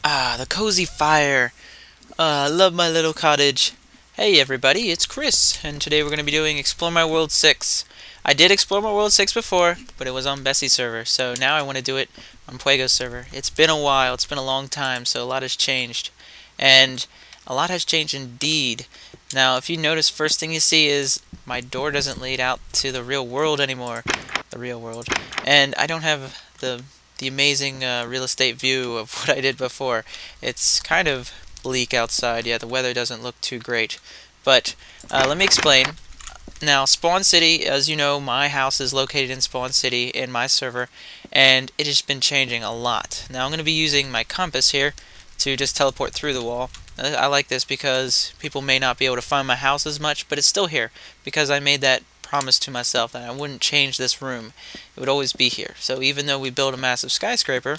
Ah, the cozy fire. I love my little cottage. Hey everybody, it's Chris, and today we're going to be doing Explore My World 6. I did Explore My World 6 before, but it was on Bessie's server, so now I want to do it on Puego's server. It's been a while, it's been a long time, so a lot has changed. And a lot has changed indeed. Now, if you notice, first thing you see is my door doesn't lead out to the real world anymore. The real world. And I don't have the amazing real estate view of what I did before. It's kind of bleak outside. Yeah, the weather doesn't look too great. But let me explain. Now, Spawn City, as you know, my house is located in Spawn City in my server, and it has been changing a lot. Now, I'm going to be using my compass here to just teleport through the wall. I like this because people may not be able to find my house as much, but it's still here because I made that promise to myself that I wouldn't change this room. It would always be here. So even though we build a massive skyscraper,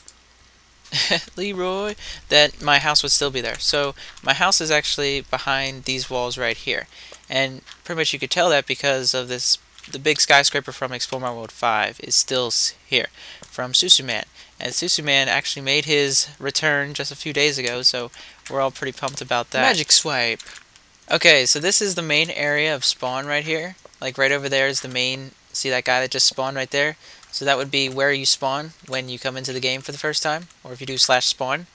Leroy, that my house would still be there. So my house is actually behind these walls right here. And pretty much you could tell that because of this, the big skyscraper from Explore My World 5 is still here, from Susuman. And Susuman actually made his return just a few days ago, so we're all pretty pumped about that. Magic swipe! Okay, so this is the main area of spawn right here. Like right over there is the main, see that guy that just spawned right there? So that would be where you spawn when you come into the game for the first time, or if you do /spawn.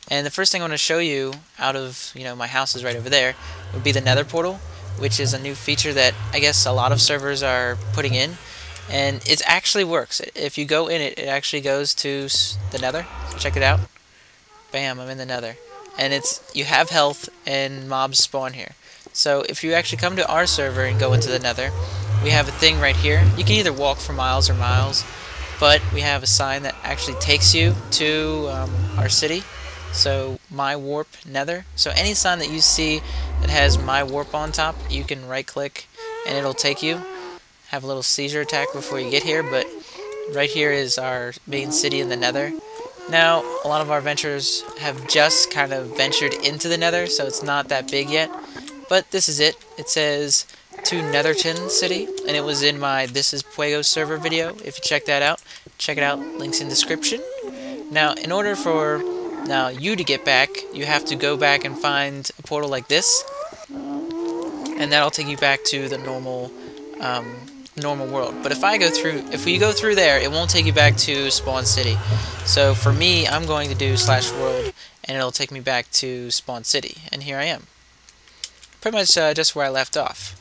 And the first thing I want to show you out of, my house is right over there, would be the nether portal, which is a new feature that I guess a lot of servers are putting in. And it actually works. If you go in it, it actually goes to the nether. So check it out. Bam, I'm in the nether. And you have health and mobs spawn here. So if you actually come to our server and go into the nether, we have a thing right here. You can either walk for miles or miles, but we have a sign that actually takes you to our city. So my warp nether. So any sign that you see that has my warp on top, you can right click and it'll take you. Have a little seizure attack before you get here, but right here is our main city in the nether. Now, a lot of our ventures have just kind of ventured into the nether, so it's not that big yet. But this is it. It says to Netherton City, and it was in my This is Puego server video. If you check that out, check it out. Links in description. Now, in order for you to get back, you have to go back and find a portal like this, and that'll take you back to the normal world. But if we go through there, it won't take you back to Spawn City. So for me, I'm going to do /world, and it'll take me back to Spawn City, and here I am. Pretty much just where I left off,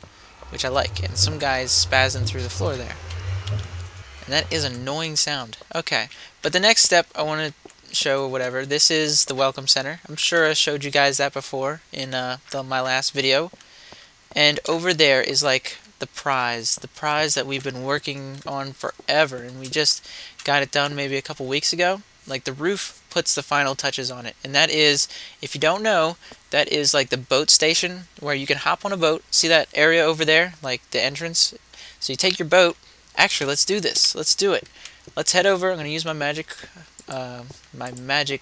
which I like. And some guy's spazzing through the floor there. And that is an annoying sound. Okay, but the next step I want to show, or whatever, this is the Welcome Center. I'm sure I showed you guys that before in my last video. And over there is like the prize that we've been working on forever, and we just got it done maybe a couple weeks ago. Like the roof puts the final touches on it, and that is, if you don't know, that is like the boat station where you can hop on a boat. See that area over there, like the entrance? So you take your boat. Actually, let's do this. Let's do it. Let's head over. I'm going to use my magic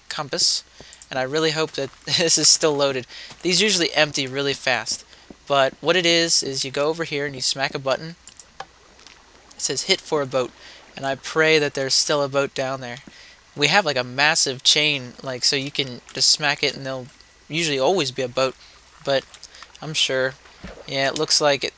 compass, and I really hope that this is still loaded. These usually empty really fast. But what it is you go over here and you smack a button. It says hit for a boat. And I pray that there's still a boat down there. We have like a massive chain, like, so you can just smack it and there'll usually always be a boat. But I'm sure, yeah, it looks like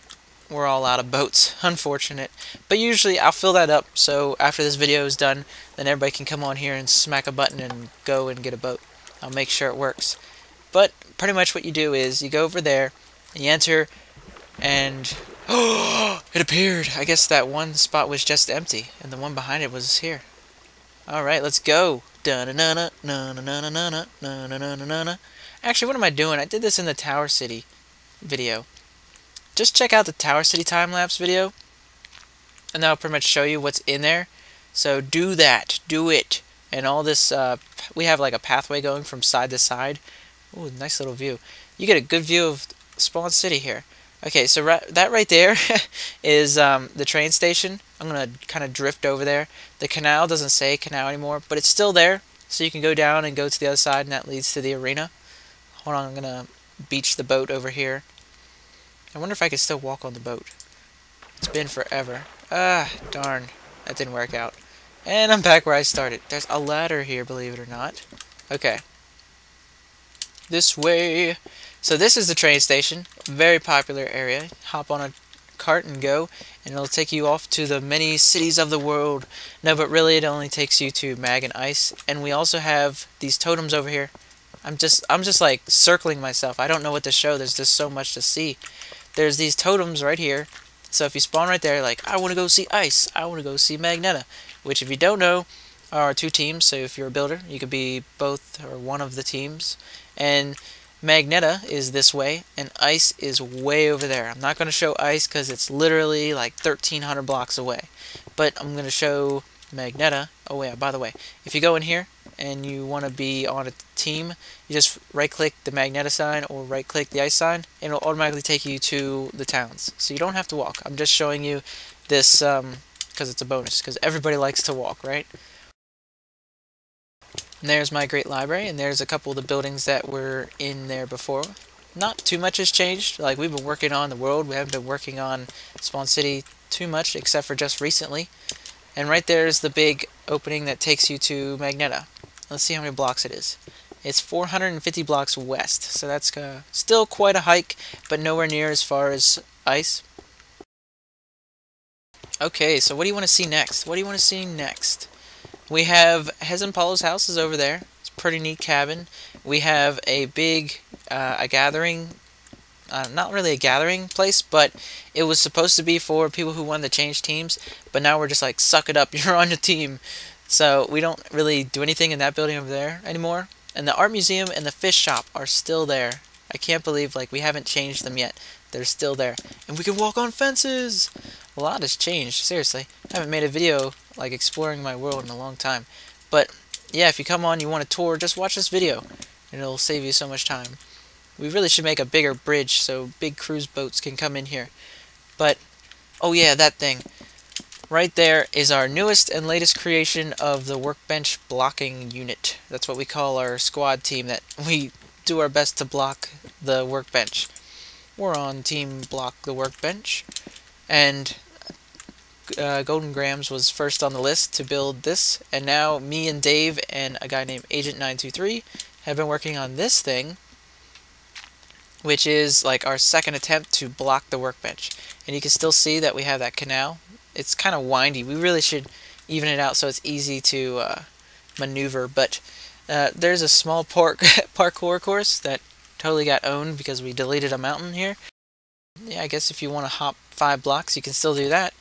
we're all out of boats. Unfortunate. But usually I'll fill that up, so after this video is done, then everybody can come on here and smack a button and go and get a boat. I'll make sure it works. But pretty much what you do is you go over there, you enter, and oh, it appeared. I guess that one spot was just empty, and the one behind it was here. All right, let's go. Actually, what am I doing? I did this in the Tower City video. Just check out the Tower City time-lapse video, and that'll pretty much show you what's in there. So do that. Do it. And all this, we have like a pathway going from side to side. Ooh, nice little view. You get a good view of Spawn City here. Okay, so that right there is the train station. I'm going to kind of drift over there. The canal doesn't say canal anymore, but it's still there. So you can go down and go to the other side, and that leads to the arena. Hold on, I'm going to beach the boat over here. I wonder if I could still walk on the boat. It's been forever. Ah, darn. That didn't work out. And I'm back where I started. There's a ladder here, believe it or not. Okay. This way. So this is the train station, very popular area. Hop on a cart and go, and it'll take you off to the many cities of the world. No, but really it only takes you to Mag and Ice. And we also have these totems over here. I'm just like circling myself. I don't know what to show. There's just so much to see. There's these totems right here. So if you spawn right there, like, I want to go see Ice, I want to go see Magneta, which if you don't know are two teams. So if you're a builder, you could be both or one of the teams. And Magneta is this way, and Ice is way over there. I'm not going to show Ice because it's literally like 1,300 blocks away. But I'm going to show Magneta. Oh yeah, by the way, if you go in here and you want to be on a team, you just right-click the Magneta sign or right-click the Ice sign, and it'll automatically take you to the towns. So you don't have to walk. I'm just showing you this because it's a bonus, because everybody likes to walk, right? And there's my great library, and there's a couple of the buildings that were in there before. Not too much has changed. Like, we've been working on the world. We haven't been working on Spawn City too much, except for just recently. And right there is the big opening that takes you to Magneta. Let's see how many blocks it is. It's 450 blocks west, so that's still quite a hike, but nowhere near as far as Ice. Okay, so what do you want to see next? What do you want to see next? We have Hez and Paulo's house is over there. It's a pretty neat cabin. We have a big a gathering, not really a gathering place, but it was supposed to be for people who wanted to change teams, but now we're just like, suck it up, you're on the team. So we don't really do anything in that building over there anymore. And the art museum and the fish shop are still there. I can't believe like we haven't changed them yet. They're still there. And we can walk on fences! A lot has changed, seriously. I haven't made a video like exploring my world in a long time. But yeah, if you come on, you want a tour, just watch this video and it'll save you so much time. We really should make a bigger bridge so big cruise boats can come in here. But oh yeah, that thing right there is our newest and latest creation of the workbench blocking unit. That's what we call our squad team, that we do our best to block the workbench. We're on team block the workbench, and Golden Grams was first on the list to build this, and now me and Dave and a guy named Agent 923 have been working on this thing, which is like our second attempt to block the workbench. And you can still see that we have that canal. It's kind of windy. We really should even it out so it's easy to maneuver, but there's a small parkour course that totally got owned because we deleted a mountain here. Yeah, I guess if you want to hop 5 blocks, you can still do that.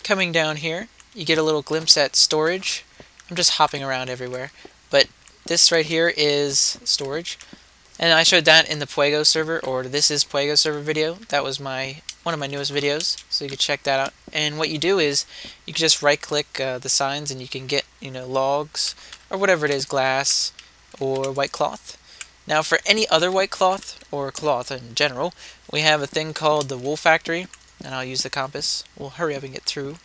Coming down here, you get a little glimpse at storage. I'm just hopping around everywhere, but this right here is storage. And I showed that in the Puego server, or This Is Puego server video. That was one of my newest videos, so you can check that out. And what you do is, you can just right-click the signs, and you can get, logs, or whatever it is, glass, or white cloth. Now, for any other white cloth, or cloth in general, we have a thing called the wool factory, and I'll use the compass. We'll hurry up and get through.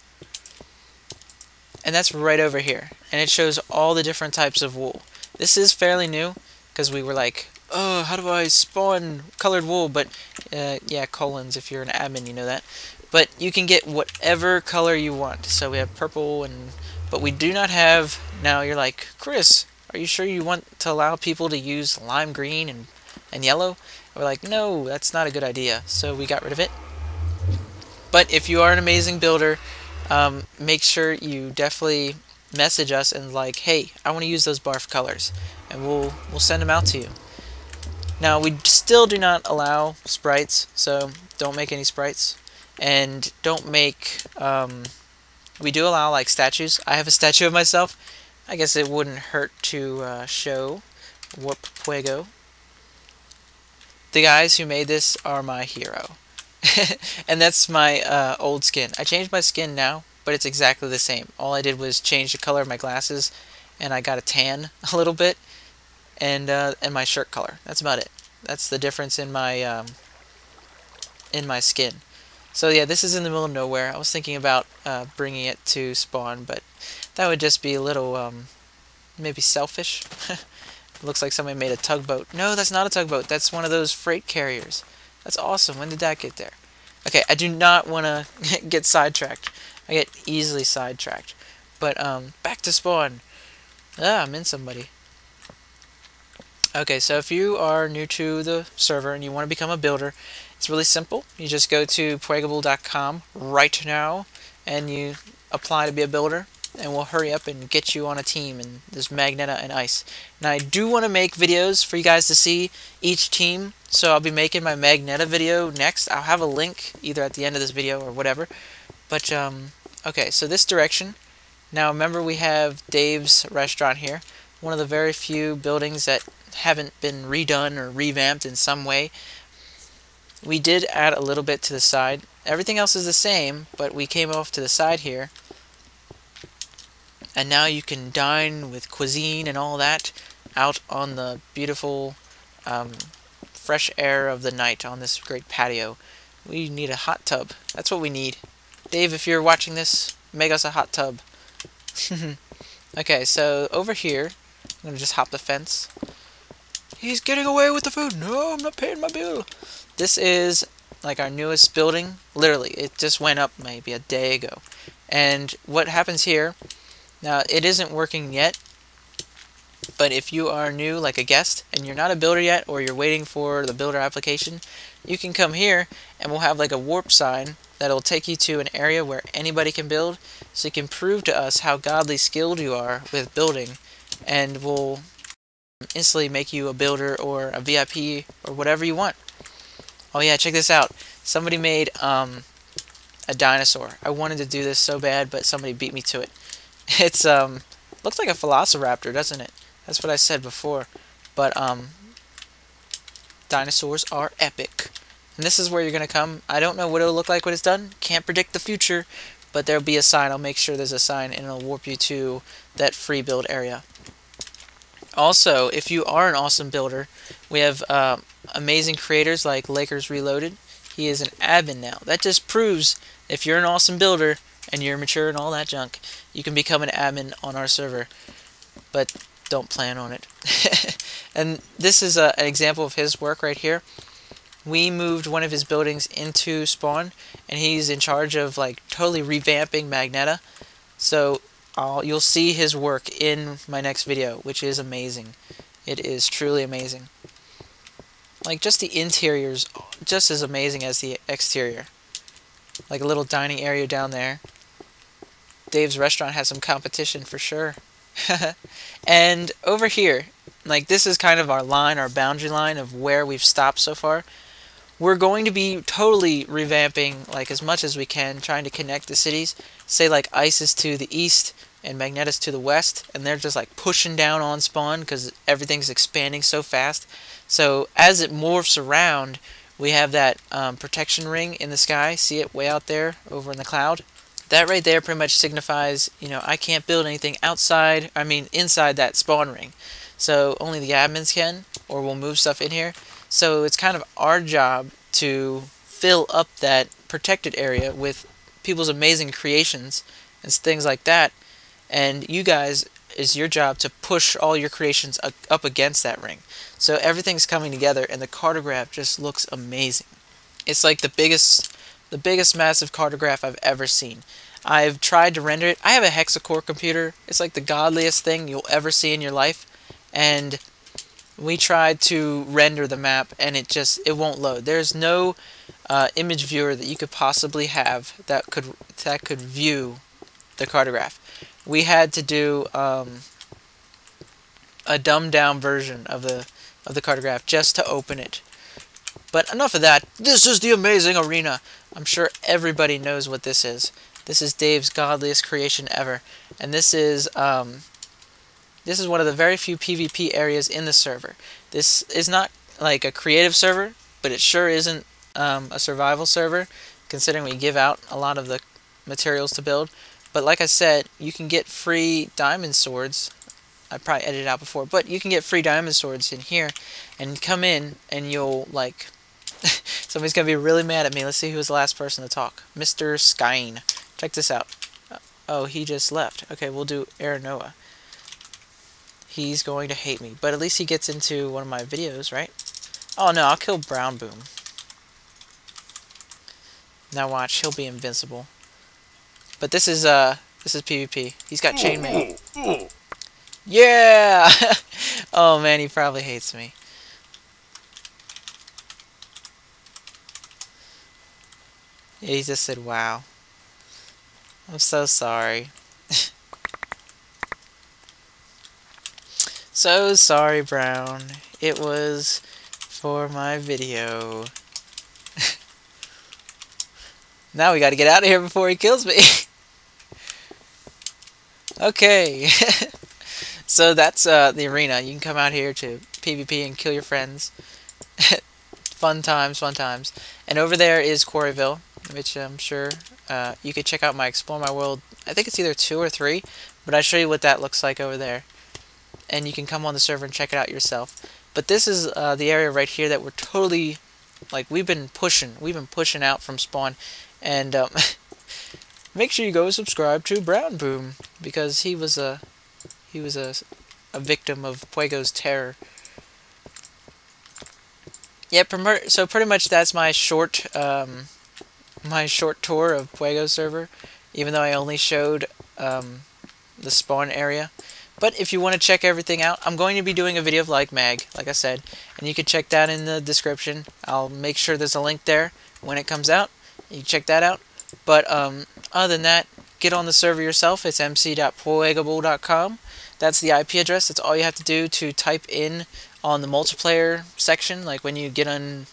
And that's right over here, and it shows all the different types of wool. This is fairly new, because we were like, oh, how do I spawn colored wool? But, yeah, colons, if you're an admin, you know that. But you can get whatever color you want. So we have purple, but we do not have, now you're like, Chris, are you sure you want to allow people to use lime green and yellow? And we're like, no, that's not a good idea. So we got rid of it. But if you are an amazing builder, make sure you definitely message us and like, hey, I want to use those barf colors. And we'll send them out to you. Now, we still do not allow sprites, so don't make any sprites. And don't make, we do allow, like, statues. I have a statue of myself. I guess it wouldn't hurt to show Warp Puego. The guys who made this are my hero. And that's my old skin. I changed my skin now, but it's exactly the same. All I did was change the color of my glasses, and I got a tan a little bit. And my shirt color. That's about it. That's the difference in my skin. So yeah, this is in the middle of nowhere. I was thinking about bringing it to spawn, but that would just be a little maybe selfish. Looks like somebody made a tugboat. No, that's not a tugboat. That's one of those freight carriers. That's awesome. When did that get there? Okay, I do not want to get sidetracked. I get easily sidetracked. But back to spawn. Ah, I'm in somebody. Okay, so if you are new to the server and you want to become a builder, it's really simple. You just go to Puegable.com right now and you apply to be a builder, and we'll hurry up and get you on a team, and there's Magneta and Ice. Now I do want to make videos for you guys to see each team, so I'll be making my Magneta video next. I'll have a link either at the end of this video or whatever. But okay, so this direction. Now remember, we have Dave's restaurant here, one of the very few buildings that haven't been redone or revamped in some way. We did add a little bit to the side. Everything else is the same, but we came off to the side here. And now you can dine with cuisine and all that out on the beautiful fresh air of the night on this great patio. We need a hot tub. That's what we need. Dave, if you're watching this, make us a hot tub. Okay, so over here, I'm going to just hop the fence. He's getting away with the food. No, I'm not paying my bill. This is like our newest building. Literally, it just went up maybe a day ago. And what happens here, now it isn't working yet, but if you are new, like a guest, and you're not a builder yet, or you're waiting for the builder application, you can come here and we'll have like a warp sign that'll take you to an area where anybody can build, so you can prove to us how godly skilled you are with building, and we'll instantly make you a builder or a VIP or whatever you want. Oh yeah, check this out. Somebody made a dinosaur. I wanted to do this so bad, but somebody beat me to it. It's looks like a velociraptor, doesn't it? That's what I said before. But dinosaurs are epic. And this is where you're gonna come. I don't know what it'll look like when it's done. Can't predict the future, but there'll be a sign. I'll make sure there's a sign, and it'll warp you to that free build area. Also, if you are an awesome builder, we have amazing creators like Lakers Reloaded. He is an admin now. That just proves if you're an awesome builder and you're mature and all that junk, you can become an admin on our server. But don't plan on it. And this is an example of his work right here. We moved one of his buildings into spawn, and he's in charge of like totally revamping Magneta. So you'll see his work in my next video, which is amazing. It is truly amazing. Like, just the interior's just as amazing as the exterior. Like a little dining area down there. Dave's restaurant has some competition for sure. And over here, like, this is kind of our line, our boundary line of where we've stopped so far. We're going to be totally revamping, like, as much as we can, trying to connect the cities. Say, like, Ice is to the east and Magneta's to the west, and they're just, like, pushing down on spawn because everything's expanding so fast. So, as it morphs around, we have that protection ring in the sky. See it way out there over in the cloud? That right there pretty much signifies, you know, I can't build anything inside that spawn ring. So, only the admins can, or we'll move stuff in here. So it's kind of our job to fill up that protected area with people's amazing creations and things like that. And you guys, it's your job to push all your creations up against that ring. So everything's coming together, and the cartograph just looks amazing. It's like the biggest massive cartograph I've ever seen. I've tried to render it. I have a hexacore computer. It's like the godliest thing you'll ever see in your life. And we tried to render the map, and it won't load. There's no image viewer that you could possibly have that could view the cartograph. We had to do a dumbed down version of the cartograph just to open it. But enough of that. This is the amazing arena. I'm sure everybody knows what this is. This is Dave's godliest creation ever, and this is one of the very few PvP areas in the server. This is not like a creative server, but it sure isn't a survival server, considering we give out a lot of the materials to build. But like I said, you can get free diamond swords. I probably edited it out before, but you can get free diamond swords in here, and come in, and you'll, like... Somebody's going to be really mad at me. Let's see who was the last person to talk. Mr. Skyn. Check this out. Oh, he just left. Okay, we'll do Aranoa. He's going to hate me, but at least he gets into one of my videos, right? Oh no, I'll kill Brown Boom. Now watch, he'll be invincible. But this is PvP. He's got chainmail. Yeah! Oh man, he probably hates me. He just said, wow. I'm so sorry. So sorry, Brown. It was for my video. Now we gotta get out of here before he kills me. Okay. So that's the arena. You can come out here to PvP and kill your friends. Fun times, fun times. And over there is Quarryville, which I'm sure you could check out my Explore My World. I think it's either 2 or 3, but I'll show you what that looks like over there. And you can come on the server and check it out yourself. But this is the area right here that we're totally, like, we've been pushing out from spawn. And make sure you go subscribe to Brown Boom, because he was a victim of Fuego's terror. Yeah, so pretty much that's my short tour of Fuego server, even though I only showed the spawn area. But if you want to check everything out, I'm going to be doing a video of like I said, and you can check that in the description. I'll make sure there's a link there when it comes out. You can check that out. But other than that, get on the server yourself. It's mc.fuegable.com. That's the IP address. That's all you have to do to type in on the multiplayer section. Like when you get on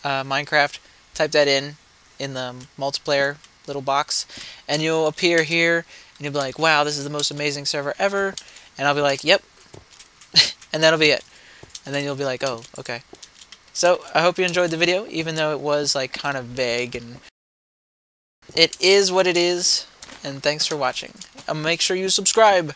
Minecraft, type that in the multiplayer little box, and you'll appear here, and you'll be like, wow, this is the most amazing server ever. And I'll be like, yep. And that'll be it. And then you'll be like, oh, okay. So I hope you enjoyed the video, even though it was like kind of vague, and it is what it is. And thanks for watching. Make sure you subscribe.